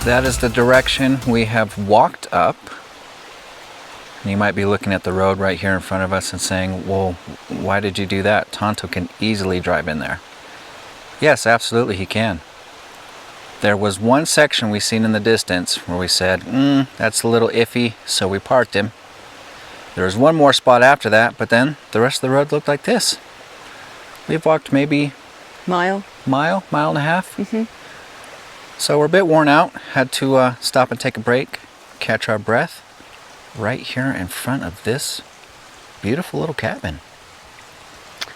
that is the direction we have walked up. And you might be looking at the road right here in front of us and saying, well, why did you do that? Tonto can easily drive in there. Yes, absolutely he can. There was one section we seen in the distance where we said, that's a little iffy, so we parked him. There was one more spot after that, but then the rest of the road looked like this. We've walked maybe mile and a half. So we're a bit worn out. Had to stop and take a break, catch our breath, right here in front of this beautiful little cabin.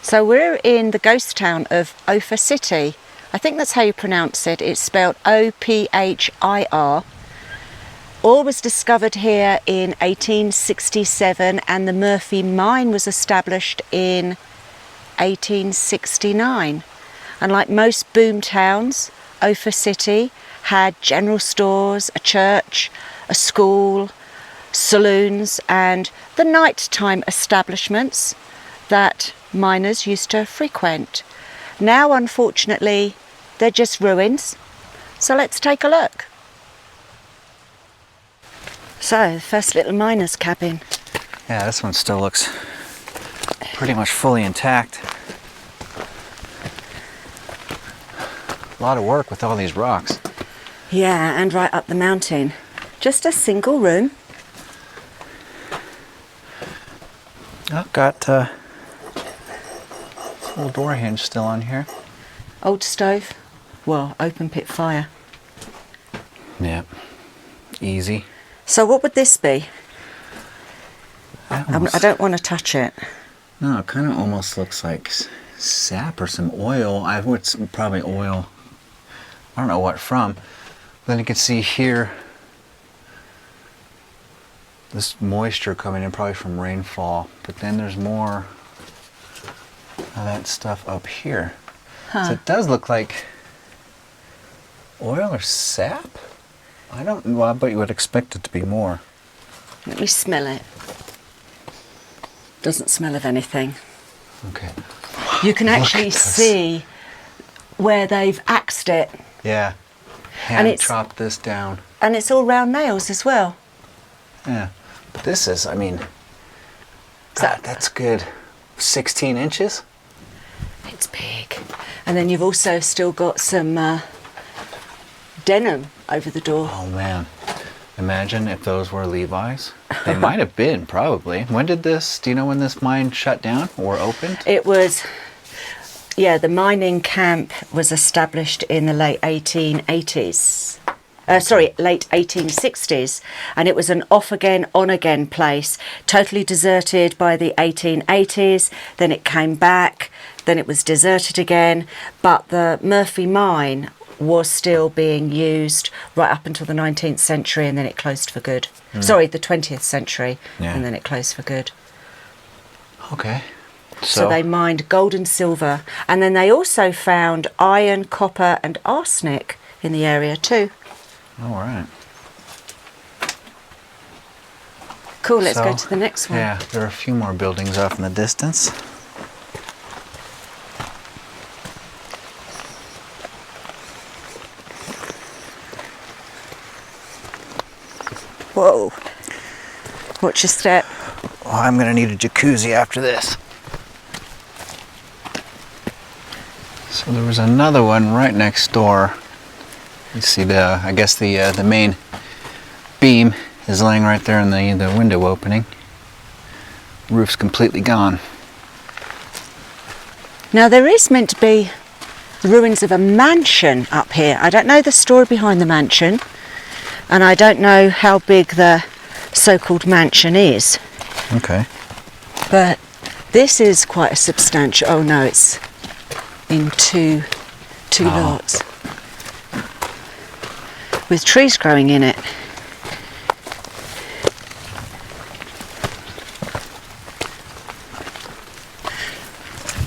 So we're in the ghost town of Ophir City. I think that's how you pronounce it. It's spelled O-P-H-I-R. Ore was discovered here in 1867 and the Murphy mine was established in 1869. And like most boom towns, Ophir City had general stores, a church, a school, saloons and the nighttime establishments that miners used to frequent. Now unfortunately they're just ruins, so let's take a look. So, the first little miner's cabin. Yeah, this one still looks pretty much fully intact. A lot of work with all these rocks. Yeah, and right up the mountain. Just a single room. I've got a little door hinge still on here. Old stove. Well, open pit fire. Yeah, easy. So what would this be? I don't want to touch it. No, it kind of almost looks like sap or some oil. It's probably oil. I don't know what from. Then you can see here this moisture coming in probably from rainfall. But then there's more of that stuff up here. So it does look like oil or sap? Well, I bet you would expect it to be more. Let me smell it. Doesn't smell of anything. Okay. You can actually see where they've axed it. Yeah. Hand chopped this down. And it's all round nails as well. Yeah. But this is, I mean, God, that's good. 16 inches? It's big. And then you've also still got some denim over the door. Oh man, imagine if those were Levi's. They might have been, probably. When did do you know when this mine shut down or opened? It was, yeah, the mining camp was established in the late 1880s. Late 1860s. And it was an off-again, on-again place. Totally deserted by the 1880s. Then it came back. Then it was deserted again. But the Murphy mine was still being used right up until the 19th century and then it closed for good. Sorry, the 20th century and then it closed for good. Okay. So they mined gold and silver and then they also found iron, copper and arsenic in the area too. All right. Cool, let's go to the next one. Yeah, there are a few more buildings off in the distance. Whoa. Watch your step. Oh, I'm going to need a jacuzzi after this. So there was another one right next door. You see I guess the main beam is laying right there in the window opening. Roof's completely gone. Now there is meant to be the ruins of a mansion up here. I don't know the story behind the mansion. And I don't know how big the so-called mansion is. Okay. But this is quite a substantial... Oh no, it's in two lots. With trees growing in it.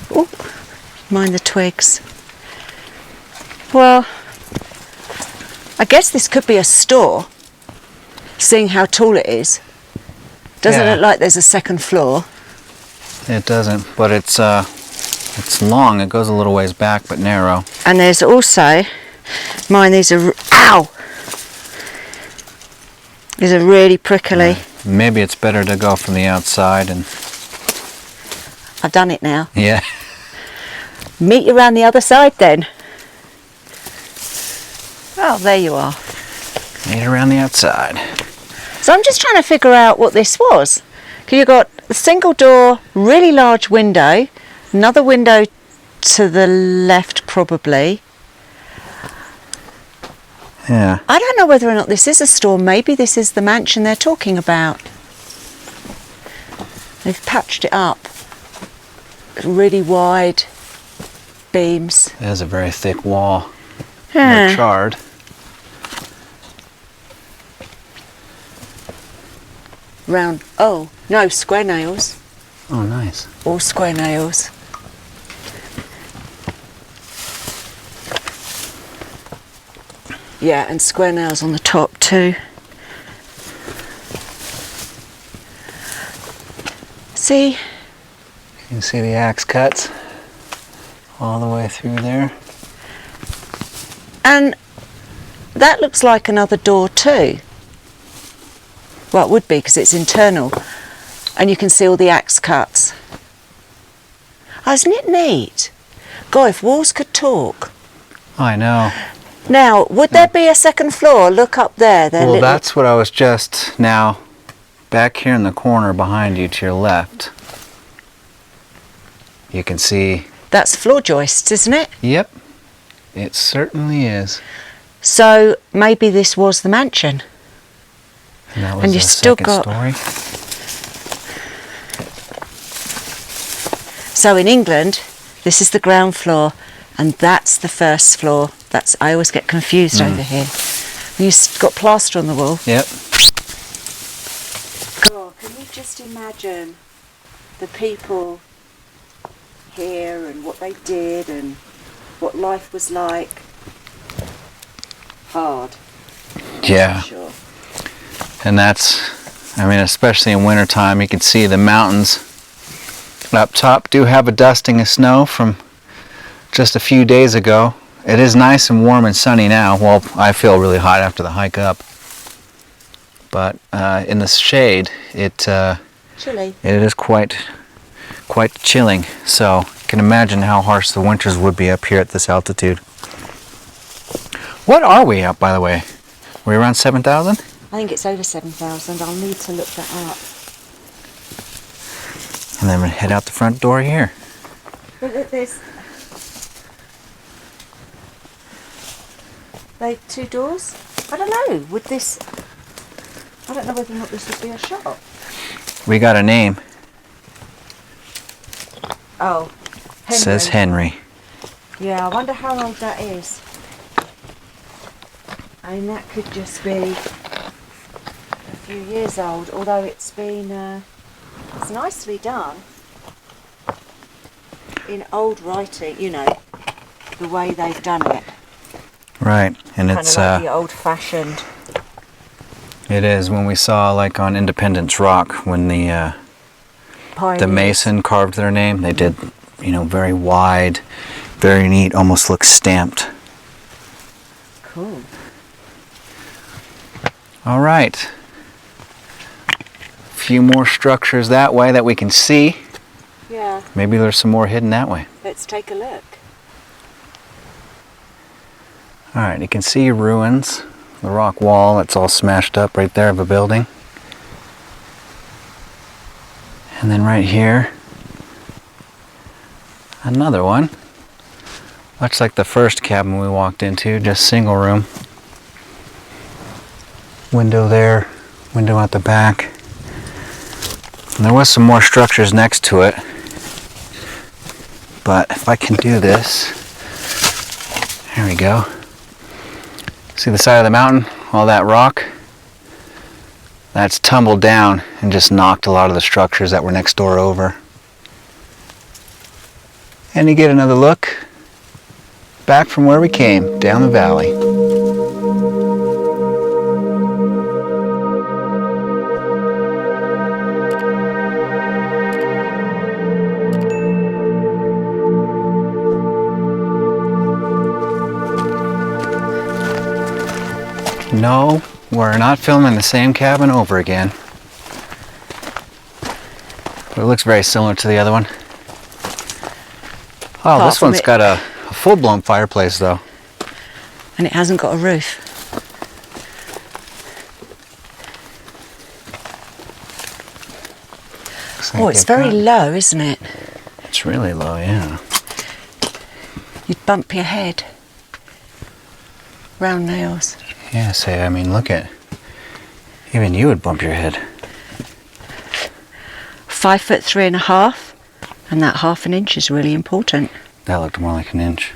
Oh, mind the twigs. Well, I guess this could be a store, seeing how tall it is. Doesn't look like there's a second floor. It doesn't, but it's long. It goes a little ways back, but narrow. And there's also, these are, ow! These are really prickly. Maybe it's better to go from the outside and... I've done it now. Yeah. Meet you around the other side then. Oh, there you are. Meet around the outside. So I'm just trying to figure out what this was. Because you've got a single door, really large window, another window to the left probably. Yeah. I don't know whether or not this is a store. Maybe this is the mansion they're talking about. They've patched it up. Really wide beams. There's a very thick wall. Yeah. They're charred. Round. Oh, no, square nails. Oh, nice. All square nails. Yeah, and square nails on the top too. See? You can see the axe cuts all the way through there. And that looks like another door too. Well, it would be because it's internal. And you can see all the axe cuts. Oh, isn't it neat? God, if walls could talk. I know. Now, would there be a second floor? Look up there. Well, that's what I was just now back here in the corner behind you to your left. You can see. That's floor joists, isn't it? Yep, it certainly is. So maybe this was the mansion. And that was And you the still second got- story. So in England, this is the ground floor, and that's the first floor. I always get confused over here. You've got plaster on the wall. Yep. God, can you just imagine the people here and what they did and what life was like? Hard. Yeah. Sure. And that's, I mean, especially in wintertime, you can see the mountains up top do have a dusting of snow from just a few days ago. It is nice and warm and sunny now. Well, I feel really hot after the hike up. But in the shade, Chilly. it is quite chilling. So you can imagine how harsh the winters would be up here at this altitude. What are we up, by the way? We're around 7,000? I think it's over 7,000. I'll need to look that up. And then we head out the front door here. But there's... They two doors? I don't know. Would this... I don't know whether or not this would be a shop. We got a name. Oh, Henry. Says Henry. Yeah, I wonder how old that is. I mean, that could just be a few years old, although it's been... it's nicely done. In old writing, you know, the way they've done it. Right, and Kind it's of like the old-fashioned. it is when we saw like on Independence Rock when the Pioneers. Mason carved their name. They did, you know, very wide, very neat, almost looks stamped. Cool. All right. A few more structures that way that we can see. Yeah, Maybe there's some more hidden that way. let's take a look. All right, you can see ruins. The rock wall that's all smashed up right there of a building. And then right here, another one. Much like the first cabin we walked into, just single room. Window there, window out the back. And there was some more structures next to it. But if I can do this, there we go. See the side of the mountain, all that rock? That's tumbled down and just knocked a lot of the structures that were next door over. And you get another look back from where we came, down the valley. No we're not filming the same cabin over again. But it looks very similar to the other one. Oh, Apart this from one's it- got a full-blown fireplace though. And it hasn't got a roof. Oh, it's very low, isn't it? It's really low, yeah. You'd bump your head. Round nails. Yeah, say, I mean, look at, even you would bump your head. 5'3.5", and that 1/2 inch is really important. That looked more like an inch.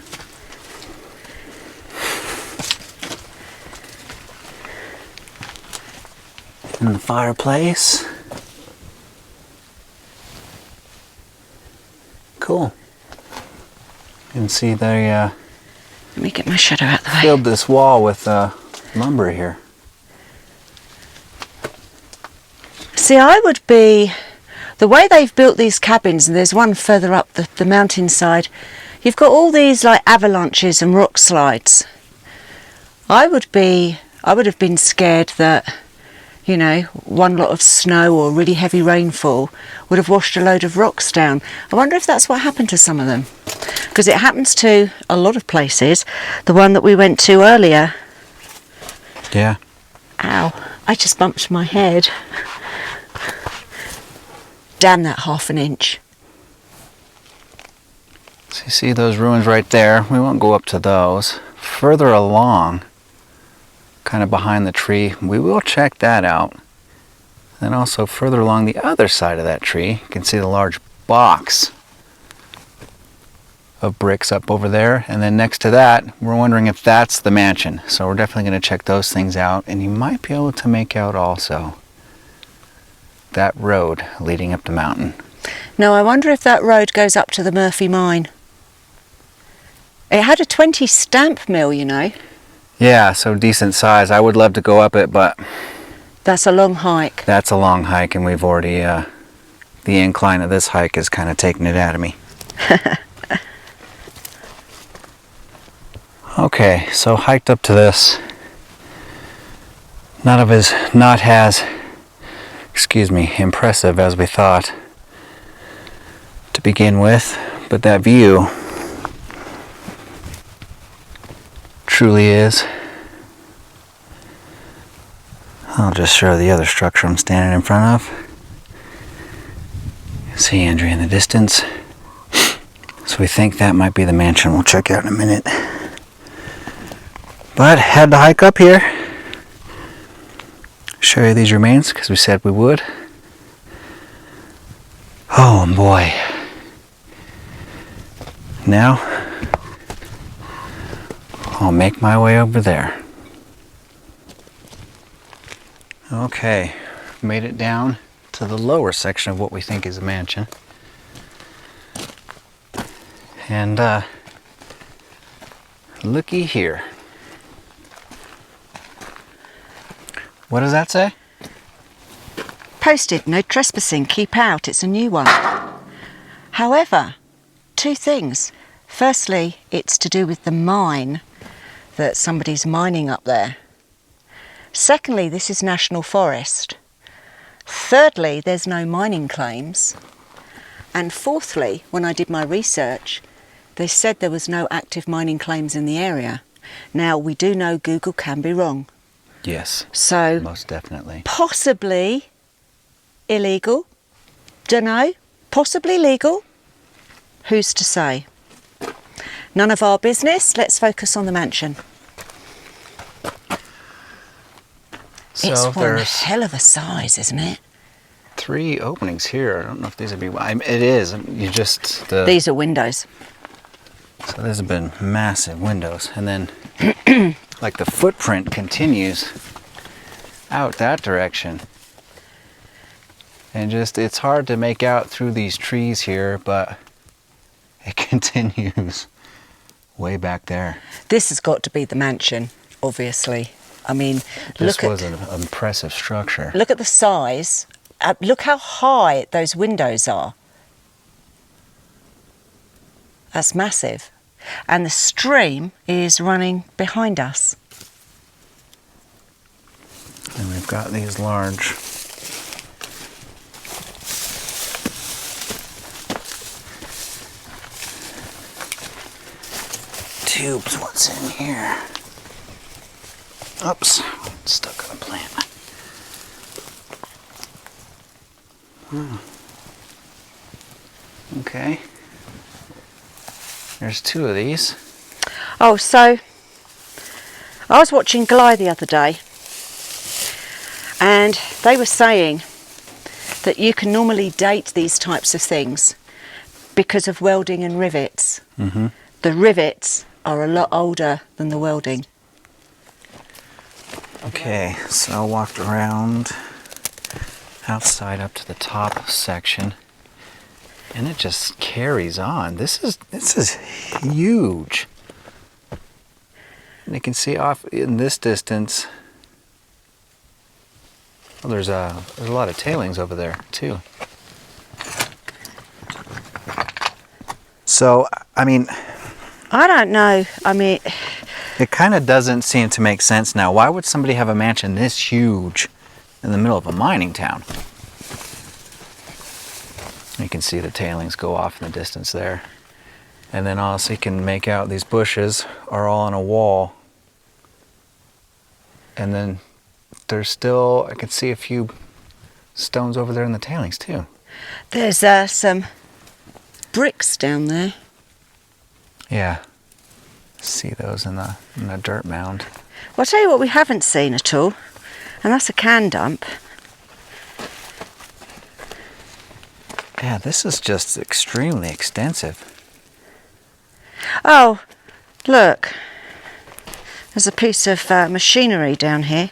And the fireplace. Cool. You can see they Let me get my shadow out the way. filled this wall with lumber here. See, I would be, the way they've built these cabins, and there's one further up the mountainside, you've got all these like avalanches and rock slides. I would have been scared that, you know, one lot of snow or really heavy rainfall would have washed a load of rocks down. I wonder if that's what happened to some of them. Because it happens to a lot of places. The one that we went to earlier. Yeah. Ow, I just bumped my head. Damn that 1/2 inch. So you see those ruins right there. We won't go up to those. Further along, kind of behind the tree, we will check that out. And also further along the other side of that tree, you can see the large box of bricks up over there. And then next to that, we're wondering if that's the mansion. So we're definitely going to check those things out. And you might be able to make out also that road leading up the mountain. Now I wonder if that road goes up to the Murphy mine. It had a 20 stamp mill, you know. Yeah, so decent size. I would love to go up it, but That's a long hike. that's a long hike, and we've already, the incline of this hike is kind of taking it out of me. Okay, so hiked up to this. Not as impressive as we thought to begin with, but that view truly is. I'll just show the other structure I'm standing in front of. See Andrea in the distance. So we think that might be the mansion. We'll check out in a minute. But had to hike up here. Show you these remains because we said we would. Oh boy. Now I'll make my way over there. Okay, made it down to the lower section of what we think is a mansion. And looky here. What does that say? Posted, no trespassing, keep out. It's a new one. However, two things. Firstly, it's to do with the mine that somebody's mining up there. Secondly, this is national forest. Thirdly, there's no mining claims. And fourthly, when I did my research, they said there was no active mining claims in the area. Now, we do know Google can be wrong. Yes, So, most definitely. possibly illegal. Dunno. Possibly legal. Who's to say? None of our business. Let's focus on the mansion. So It's one there's hell of a size, isn't it? 3 openings here. I don't know if these would be. It is. You just These are windows. So there's been massive windows, and then like the footprint continues out that direction. And just, it's hard to make out through these trees here, but it continues way back there. This has got to be the mansion, obviously. I mean, This was an impressive structure. look at the size. Look how high those windows are. That's massive. And the stream is running behind us. we've got these large tubes. What's in here? Oops, stuck on a plant. Okay. There's 2 of these. Oh, so I was watching Gly the other day, and they were saying that you can normally date these types of things because of welding and rivets. Mm-hmm. The rivets are a lot older than the welding. Okay, so I walked around outside up to the top section, and it just carries on. This is huge. And you can see off in this distance. Well, there's a lot of tailings over there too. So, I mean, I don't know. I mean, it kind of doesn't seem to make sense now. Why would somebody have a mansion this huge in the middle of a mining town? You can see the tailings go off in the distance there. And then also you can make out these bushes are all on a wall. And then there's still, I can see a few stones over there in the tailings too. there's some bricks down there. Yeah, see those in the dirt mound. Well, I'll tell you what we haven't seen at all, and that's a can dump. Yeah, this is just extremely extensive. Oh, look. There's a piece of machinery down here.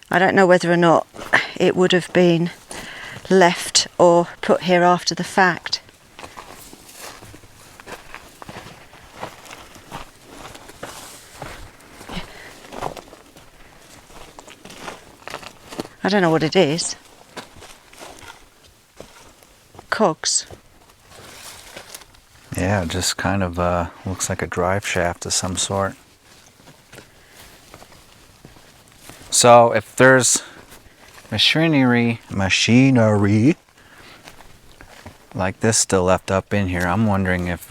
I don't know whether or not it would have been left or put here after the fact. I don't know what it is. Cogs. Yeah, it just kind of looks like a drive shaft of some sort. So if there's machinery like this still left up in here, I'm wondering if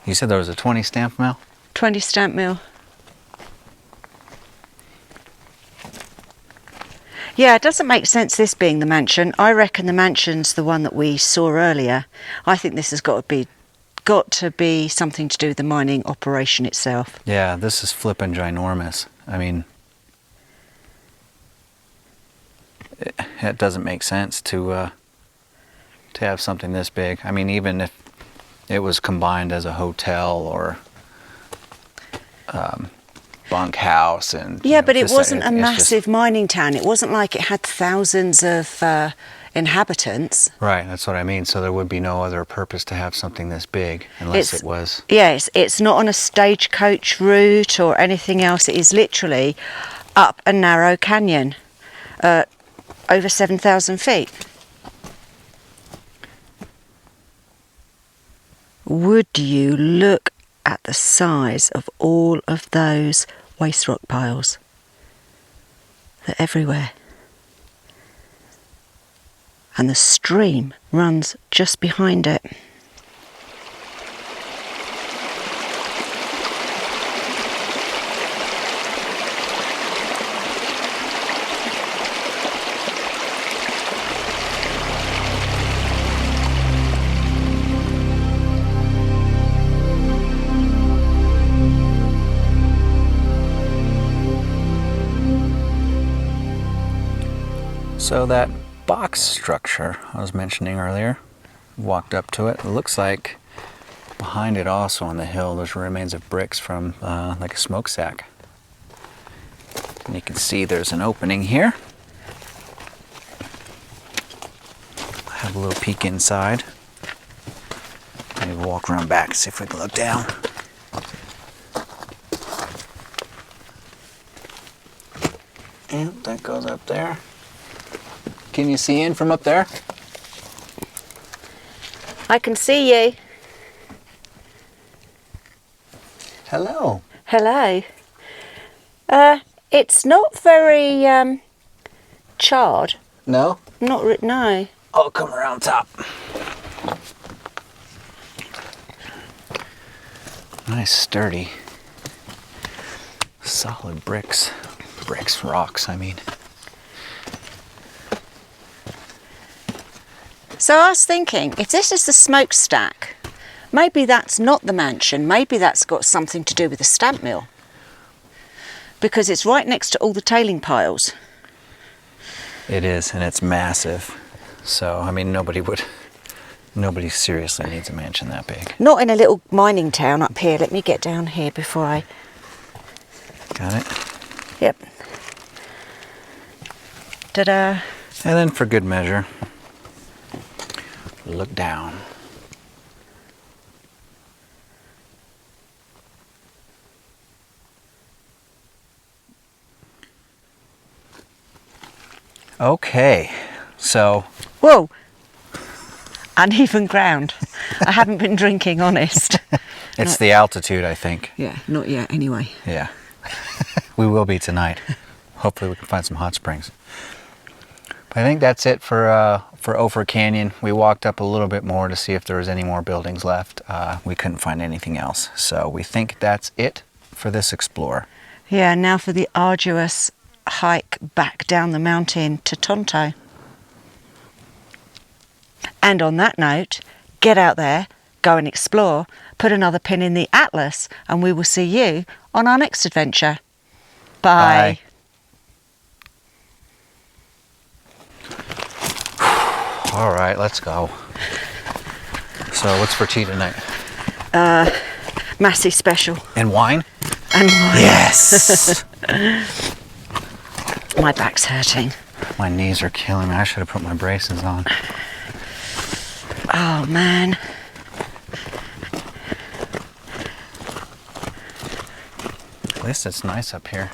you said there was a 20 stamp mill? 20 stamp mill. Yeah, it doesn't make sense this being the mansion. I reckon the mansion's the one that we saw earlier. I think this has got to be something to do with the mining operation itself. Yeah, this is flippin' ginormous. I mean, it doesn't make sense to have something this big. I mean, even if it was combined as a hotel or bunkhouse and yeah, but it just wasn't a it's massive mining town. It wasn't like it had thousands of inhabitants. right, that's what I mean. So there would be no other purpose to have something this big unless it was. Yes, it's not on a stagecoach route or anything else. It is literally up a narrow canyon, over 7,000 feet. Would you look at the size of all of those waste rock piles? They're everywhere. And the stream runs just behind it. So that box structure I was mentioning earlier, walked up to it. It looks like behind it also on the hill there's remains of bricks from like a smokestack. And you can see there's an opening here. Have a little peek inside. Maybe walk around back, see if we can look down. And that goes up there. Can you see in from up there? I can see you. Hello. Hello. It's not very charred. No? No. I'll come around top. Nice, sturdy, solid bricks. Rocks, I mean. So I was thinking, if this is the smokestack, maybe that's not the mansion. Maybe that's got something to do with the stamp mill. Because it's right next to all the tailing piles. It is, and it's massive. So, I mean, nobody seriously needs a mansion that big. Not in a little mining town up here. Let me get down here before I... Got it? Yep. Ta-da. And then for good measure, look down. Okay, so... Whoa! Uneven ground. I haven't been drinking, honest. It's the altitude, I think. Yeah, not yet, anyway. Yeah. We will be tonight. Hopefully we can find some hot springs. But I think that's it for Ophir Canyon. We walked up a little bit more to see if there was any more buildings left. We couldn't find anything else. So we think that's it for this explore. Yeah, now for the arduous hike back down the mountain to Tonto. And on that note, get out there, go and explore, put another pin in the atlas, and we will see you on our next adventure. Bye. All right, let's go. So what's for tea tonight? Massey special. And wine? And wine. Yes! My back's hurting. My knees are killing me. I should have put my braces on. Oh, man. At least it's nice up here.